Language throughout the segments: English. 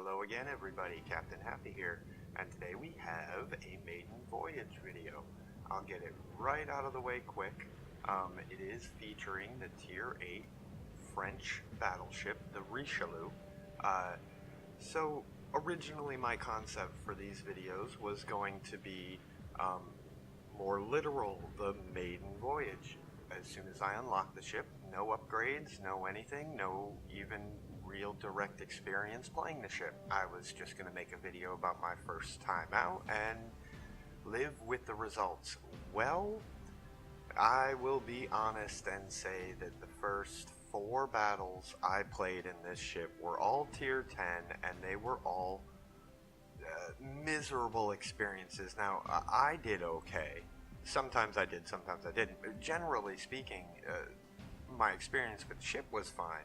Hello again everybody, Captain Happy here, and today we have a Maiden Voyage video. I'll get it right out of the way quick. It is featuring the Tier 8 French battleship, the Richelieu. So originally my concept for these videos was going to be more literal, the Maiden Voyage. As soon as I unlock the ship, no upgrades, no anything, no even real direct experience playing the ship. I was just going to make a video about my first time out and live with the results. Well, I will be honest and say that the first 4 battles I played in this ship were all tier 10 and they were all miserable experiences. Now, I did okay. Sometimes I did, sometimes I didn't. But generally speaking, my experience with the ship was fine.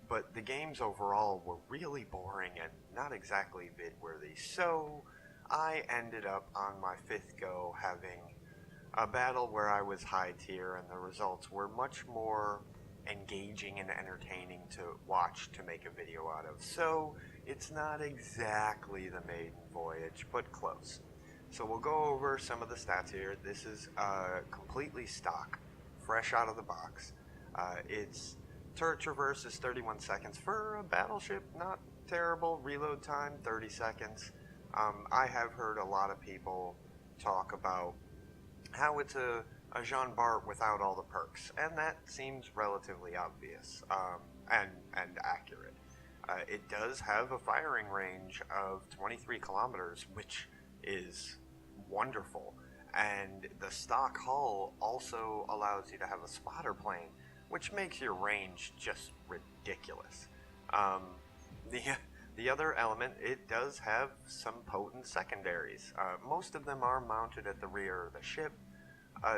But the games overall were really boring and not exactly vid-worthy. So I ended up on my 5th go having a battle where I was high tier and the results were much more engaging and entertaining to watch to make a video out of. So it's not exactly the Maiden Voyage, but close. So we'll go over some of the stats here. This is completely stock, fresh out of the box. Its turret traverse is 31 seconds for a battleship, not terrible. Reload time 30 seconds. I have heard a lot of people talk about how it's a Jean Bart without all the perks, and that seems relatively obvious and accurate. It does have a firing range of 23 kilometers, which is wonderful, and the stock hull also allows you to have a spotter plane, which makes your range just ridiculous. The other element, it does have some potent secondaries. Most of them are mounted at the rear of the ship,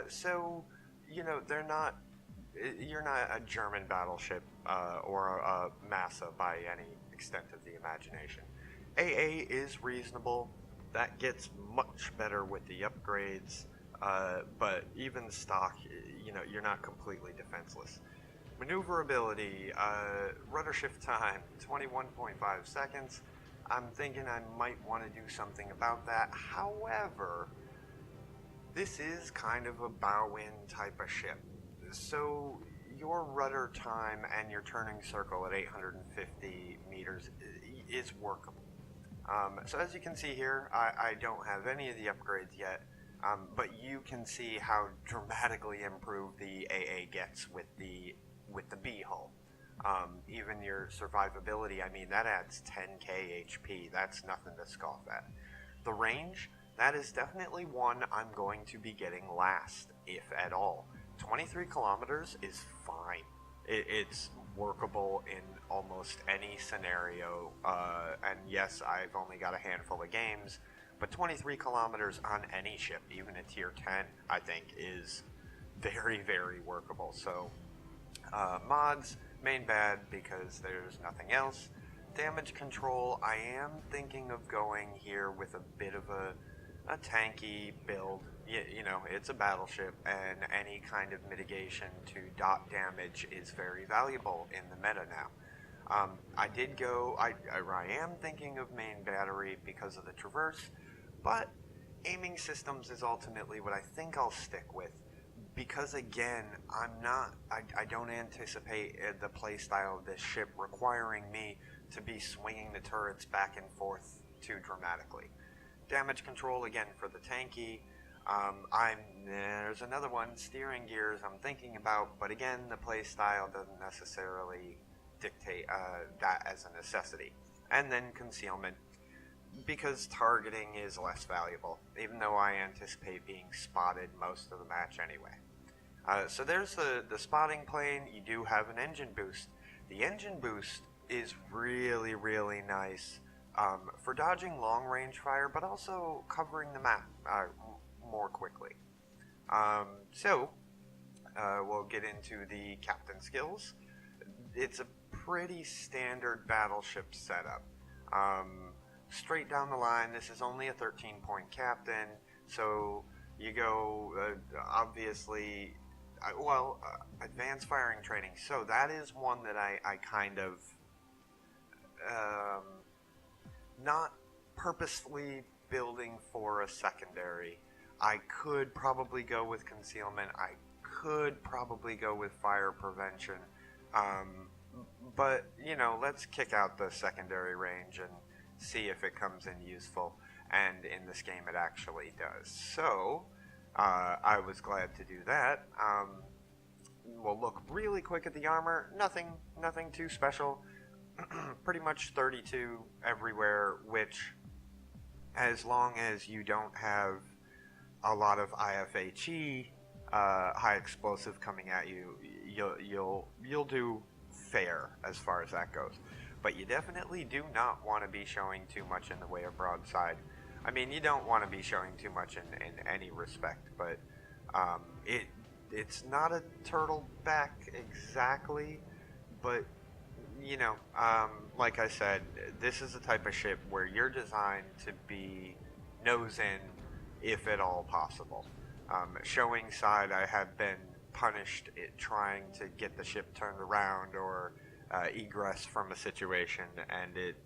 so you know you're not a German battleship or a Massa by any extent of the imagination. AA is reasonable. That gets much better with the upgrades, but even stock, you know, you're not completely defenseless. Maneuverability, rudder shift time, 21.5 seconds. I'm thinking I might want to do something about that. However, this is kind of a bow-in type of ship. So your rudder time and your turning circle at 850 meters is workable. So as you can see here, I don't have any of the upgrades yet, but you can see how dramatically improved the AA gets with the B hull. Even your survivability, I mean, that adds 10k HP. That's nothing to scoff at. The range, that is definitely one I'm going to be getting last, if at all. 23 kilometers is fine. It's workable in almost any scenario, and yes, I've only got a handful of games, but 23 kilometers on any ship, even a tier 10, I think is very, very workable. So mods, main bad because there's nothing else. Damage control, I am thinking of going here with a bit of a tanky build. You know, it's a battleship, and any kind of mitigation to dot damage is very valuable in the meta now. I am thinking of main battery because of the traverse, but aiming systems is ultimately what I think I'll stick with, because again, I don't anticipate the playstyle of this ship requiring me to be swinging the turrets back and forth too dramatically. Damage control, again, for the tanky. There's another one, steering gears, I'm thinking about, but again, the playstyle doesn't necessarily dictate that as a necessity. And then concealment, because targeting is less valuable, even though I anticipate being spotted most of the match anyway. So there's the spotting plane. You do have an engine boost. The engine boost is really, really nice for dodging long-range fire, but also covering the map more quickly. So we'll get into the captain skills. It's a pretty standard battleship setup. Straight down the line, this is only a 13-point captain, so you go, obviously, advanced firing training. So that is one that I kind of not purposefully building for a secondary. I could probably go with concealment. I could probably go with fire prevention. But, you know, let's kick out the secondary range and see if it comes in useful. And in this game it actually does. So, I was glad to do that. We'll look really quick at the armor. Nothing too special. Pretty much 32 everywhere, which, as long as you don't have a lot of IFHE, high explosive coming at you, you'll do fair as far as that goes. But you definitely do not want to be showing too much in the way of broadside. I mean, you don't want to be showing too much in any respect, but it's not a turtleback exactly, but you know, like I said, this is the type of ship where you're designed to be nose in, if at all possible. Showing side, I have been punished trying to get the ship turned around or egress from a situation, and it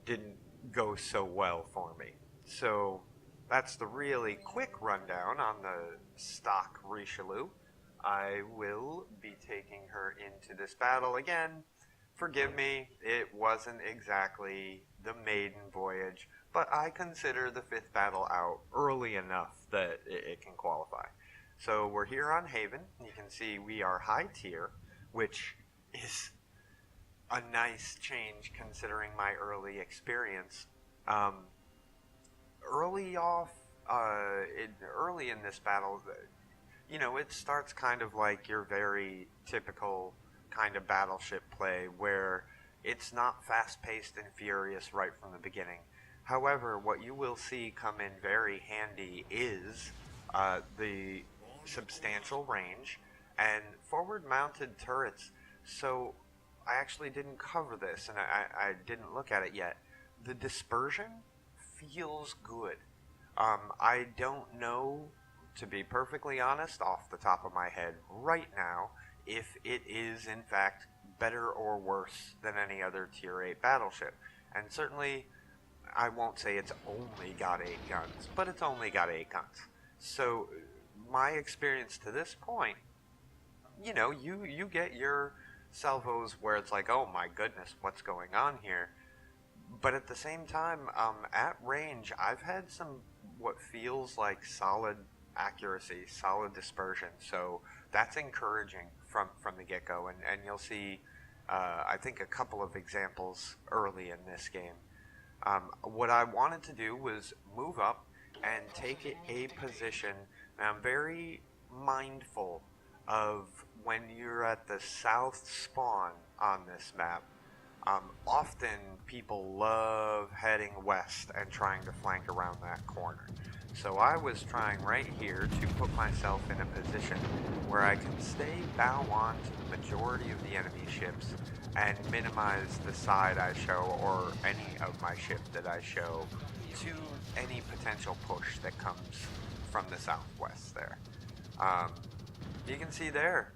didn't go so well for me. So that's the really quick rundown on the stock Richelieu. I will be taking her into this battle again. Forgive me, it wasn't exactly the Maiden Voyage, but I consider the 5th battle out early enough that it can qualify. So we're here on Haven. You can see we are high tier, which is a nice change considering my early experience. Early in this battle, you know, it starts kind of like your very typical kind of battleship play where it's not fast-paced and furious right from the beginning. However, what you will see come in very handy is the substantial range and forward-mounted turrets. So I actually didn't cover this, and I didn't look at it yet. The dispersion feels good. I don't know, to be perfectly honest, off the top of my head right now, if it is in fact better or worse than any other tier 8 battleship. And certainly, I won't say it's only got 8 guns, but it's only got 8 guns. So, my experience to this point, you know, you get your salvos where it's like, oh my goodness, what's going on here? But at the same time, at range, I've had some what feels like solid accuracy, solid dispersion. So that's encouraging from the get-go. And you'll see, I think, a couple of examples early in this game. What I wanted to do was move up and take a position. Now, I'm very mindful of when you're at the south spawn on this map. Often people love heading west and trying to flank around that corner. So I was trying right here to put myself in a position where I can stay bow on to the majority of the enemy ships and minimize the side I show or any of my ship that I show to any potential push that comes from the southwest there. You can see there,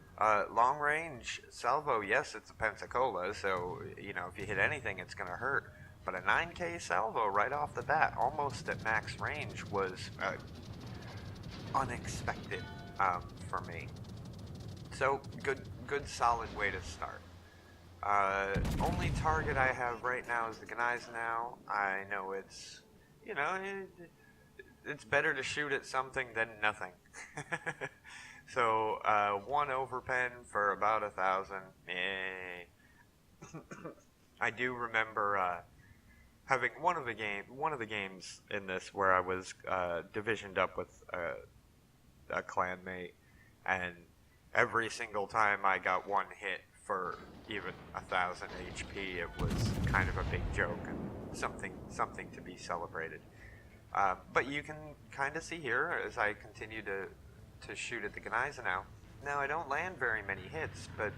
long range salvo, yes, it's a Pensacola, so, you know, if you hit anything, it's going to hurt. But a 9K salvo right off the bat, almost at max range, was unexpected for me. So, good solid way to start. Only target I have right now is the Gneisenau. I know it's, you know, it's better to shoot at something than nothing. So, 1 overpen for about 1,000. I do remember having one of the games in this where I was divisioned up with a clanmate, and every single time I got one hit for even 1,000 HP, it was kind of a big joke and something to be celebrated. But you can kind of see here as I continue to shoot at the Gneisenau. Now, I don't land very many hits, but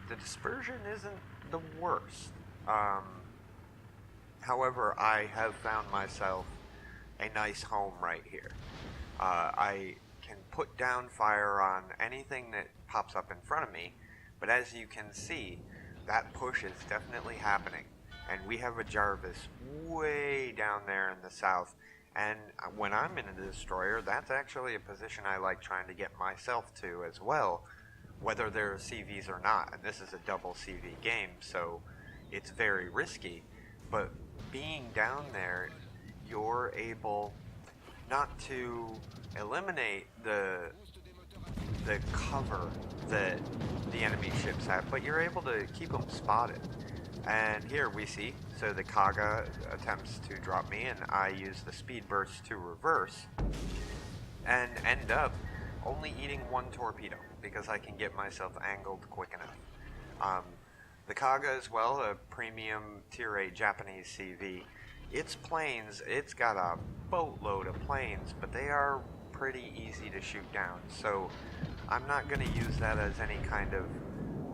the dispersion isn't the worst. However, I have found myself a nice home right here. I can put down fire on anything that pops up in front of me, but as you can see, that push is definitely happening. and we have a Jarvis way down there in the south. And when I'm in a destroyer, that's actually a position I like trying to get myself to as well, whether there are CVs or not. And this is a double CV game, so it's very risky. But being down there, you're able not to eliminate the cover that the enemy ships have, but you're able to keep them spotted. And here we see, so the Kaga attempts to drop me, and I use the speed burst to reverse, and end up only eating one torpedo, because I can get myself angled quick enough. The Kaga as well, a premium tier 8 Japanese CV. Its planes, it's got a boatload of planes, but they are pretty easy to shoot down, so I'm not going to use that as any kind of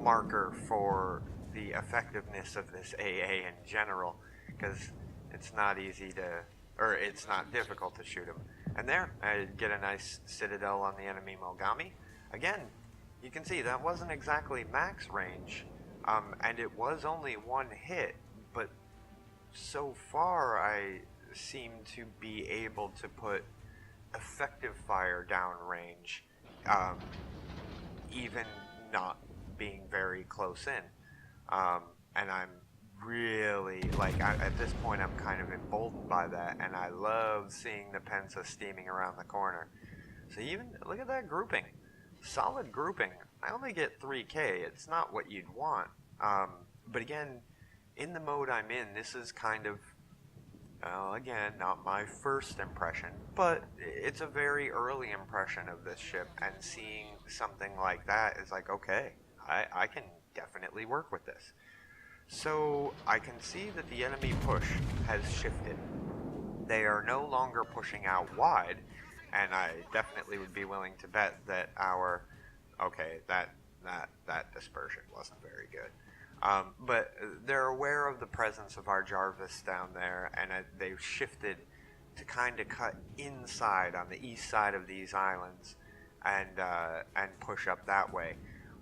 marker for the effectiveness of this AA in general, because it's not easy to, or it's not difficult to shoot them. And there, I get a nice citadel on the enemy Mogami. Again, you can see that wasn't exactly max range, and it was only one hit, but so far I seem to be able to put effective fire downrange, even not being very close in. And I'm really, like, at this point I'm kind of emboldened by that, and I love seeing the Pensa steaming around the corner. So even, look at that grouping. Solid grouping. I only get 3k, it's not what you'd want. But again, in the mode I'm in, this is kind of, again, not my first impression, but it's a very early impression of this ship, and seeing something like that is like, okay, I can definitely work with this. So I can see that the enemy push has shifted. They are no longer pushing out wide, and I definitely would be willing to bet that our, okay, that dispersion wasn't very good. But they're aware of the presence of our Jarvis down there, and they've shifted to kind of cut inside on the east side of these islands and push up that way,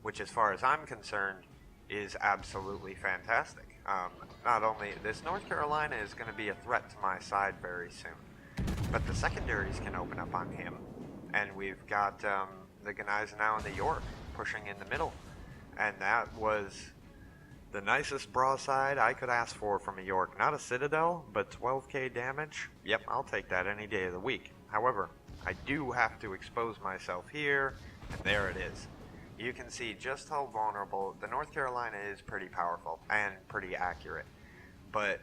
which, as far as I'm concerned, is absolutely fantastic. Not only this, North Carolina is going to be a threat to my side very soon, but the secondaries can open up on him, and we've got the Gneisenau and the York pushing in the middle, and that was the nicest broadside I could ask for from a York. Not a Citadel, but 12k damage. Yep, I'll take that any day of the week. However, I do have to expose myself here, and there it is. You can see just how vulnerable. The North Carolina is pretty powerful and pretty accurate, but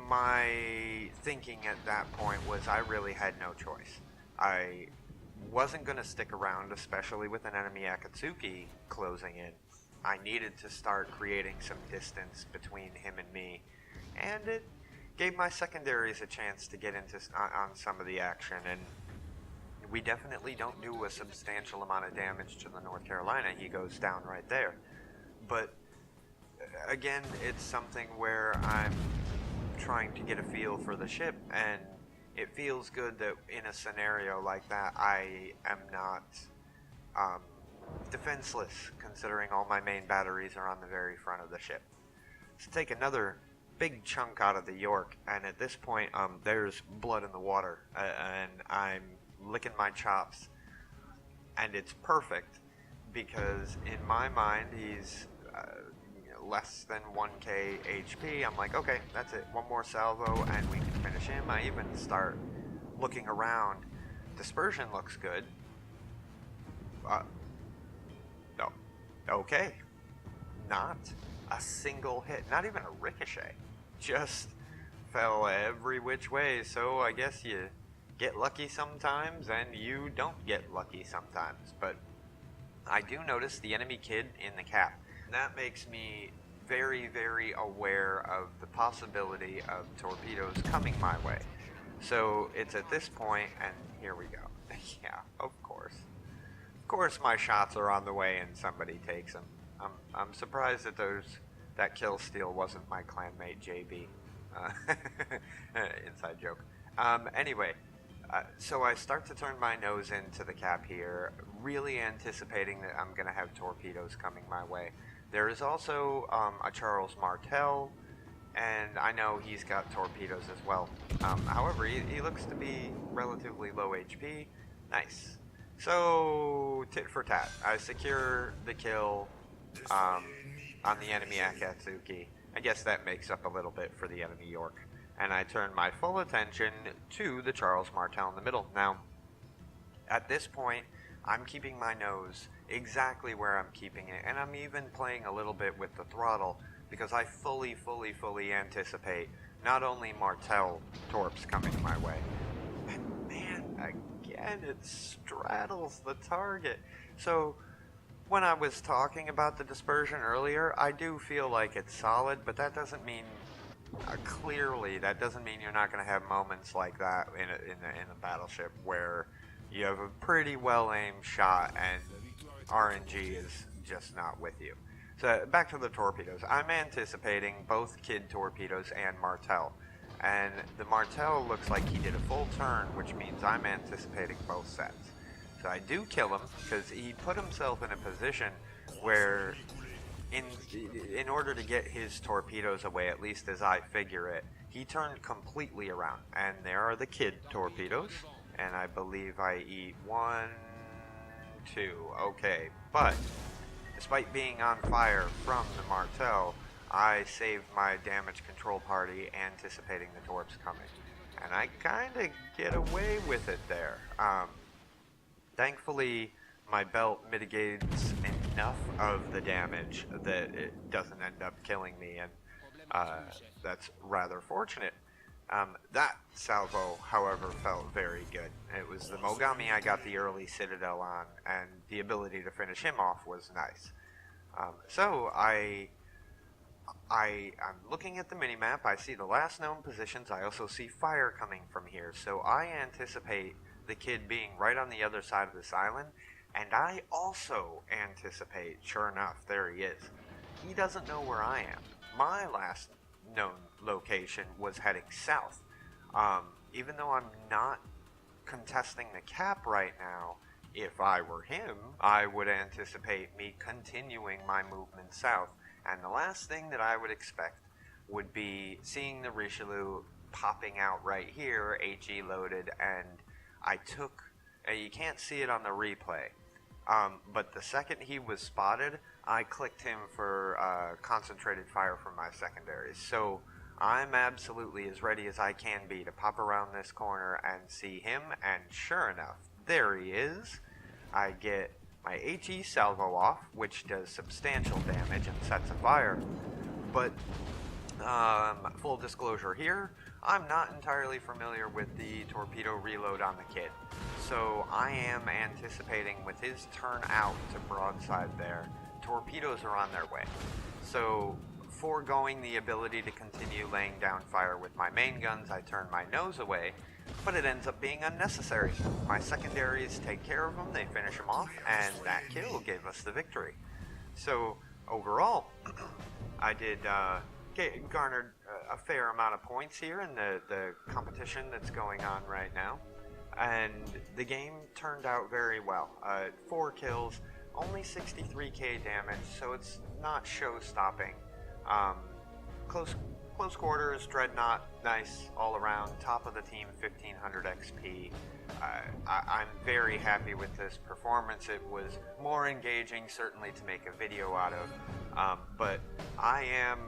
my thinking at that point was I really had no choice. I wasn't going to stick around, especially with an enemy Akatsuki closing in. I needed to start creating some distance between him and me, and it gave my secondaries a chance to get into on some of the action, and we definitely don't do a substantial amount of damage to the North Carolina. He goes down right there. But again, it's something where I'm trying to get a feel for the ship, and it feels good that in a scenario like that I am not defenseless, considering all my main batteries are on the very front of the ship. Let's take another big chunk out of the York, and at this point there's blood in the water, and I'm licking my chops, and it's perfect because in my mind he's less than 1k HP. I'm like, okay, that's it, one more salvo and we can finish him. I even start looking around. Dispersion looks good. No, okay, not a single hit, not even a ricochet, just fell every which way. So I guess you get lucky sometimes and you don't get lucky sometimes, but I do notice the enemy kid in the Capt. That makes me very, very aware of the possibility of torpedoes coming my way. So it's at this point, and here we go. Yeah, of course. Of course my shots are on the way and somebody takes them. I'm surprised that kill steal wasn't my clanmate JB. Inside joke. Anyway, so I start to turn my nose into the Cap here, really anticipating that I'm going to have torpedoes coming my way. There is also a Charles Martel and I know he's got torpedoes as well. However, he looks to be relatively low HP. Nice. So, tit for tat. I secure the kill on the enemy Akatsuki. I guess that makes up a little bit for the enemy York. And I turn my full attention to the Charles Martel in the middle. Now, at this point, I'm keeping my nose exactly where I'm keeping it, and I'm even playing a little bit with the throttle because I fully anticipate not only Martel torps coming my way, and man, again, it straddles the target. So, when I was talking about the dispersion earlier, I do feel like it's solid, but that doesn't mean clearly that doesn't mean you're not going to have moments like that in a battleship where you have a pretty well aimed shot and RNG is just not with you. So back to the torpedoes. I'm anticipating both Kid torpedoes and Martel. And the Martel looks like he did a full turn, which means I'm anticipating both sets. So I do kill him because he put himself in a position where in order to get his torpedoes away, at least as I figure it, he turned completely around. And there are the Kid torpedoes. And I believe I eat 1, 2. Okay, but despite being on fire from the Martel, I saved my damage control party anticipating the torps coming. And I kind of get away with it there. Thankfully, my belt mitigates enough of the damage that it doesn't end up killing me, and that's rather fortunate. That salvo, however, felt very good. It was the Mogami I got the early Citadel on, and the ability to finish him off was nice. So I'm looking at the minimap. I see the last known positions. I also see fire coming from here. So I anticipate the Kid being right on the other side of this island. And I also anticipate, sure enough, there he is. He doesn't know where I am. My last known location was heading south. Even though I'm not contesting the Cap right now, if I were him, I would anticipate me continuing my movement south. And the last thing that I would expect would be seeing the Richelieu popping out right here, HE loaded, and I took, you can't see it on the replay, but the second he was spotted, I clicked him for concentrated fire from my secondaries. So I'm absolutely as ready as I can be to pop around this corner and see him, and sure enough, there he is. I get my HE salvo off, which does substantial damage and sets a fire, but full disclosure here, I'm not entirely familiar with the torpedo reload on the Kid, so I am anticipating with his turn out to broadside there, torpedoes are on their way. So foregoing the ability to continue laying down fire with my main guns, I turn my nose away, but it ends up being unnecessary. My secondaries take care of them, they finish them off, and that kill gave us the victory. So overall, I did garnered a fair amount of points here in the competition that's going on right now, and the game turned out very well. 4 kills, only 63k damage, so it's not show-stopping. Close quarters, Dreadnought, nice all around, top of the team, 1500 XP. I'm very happy with this performance. It was more engaging, certainly, to make a video out of, but I am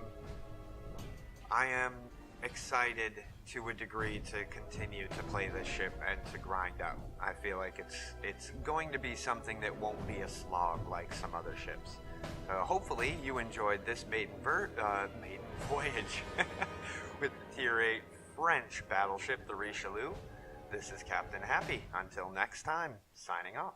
excited to a degree to continue to play this ship and to grind out. I feel like it's going to be something that won't be a slog like some other ships. Hopefully you enjoyed this Maiden Voyage with the Tier 8 French battleship, the Richelieu. This is Captain Happy. Until next time, signing off.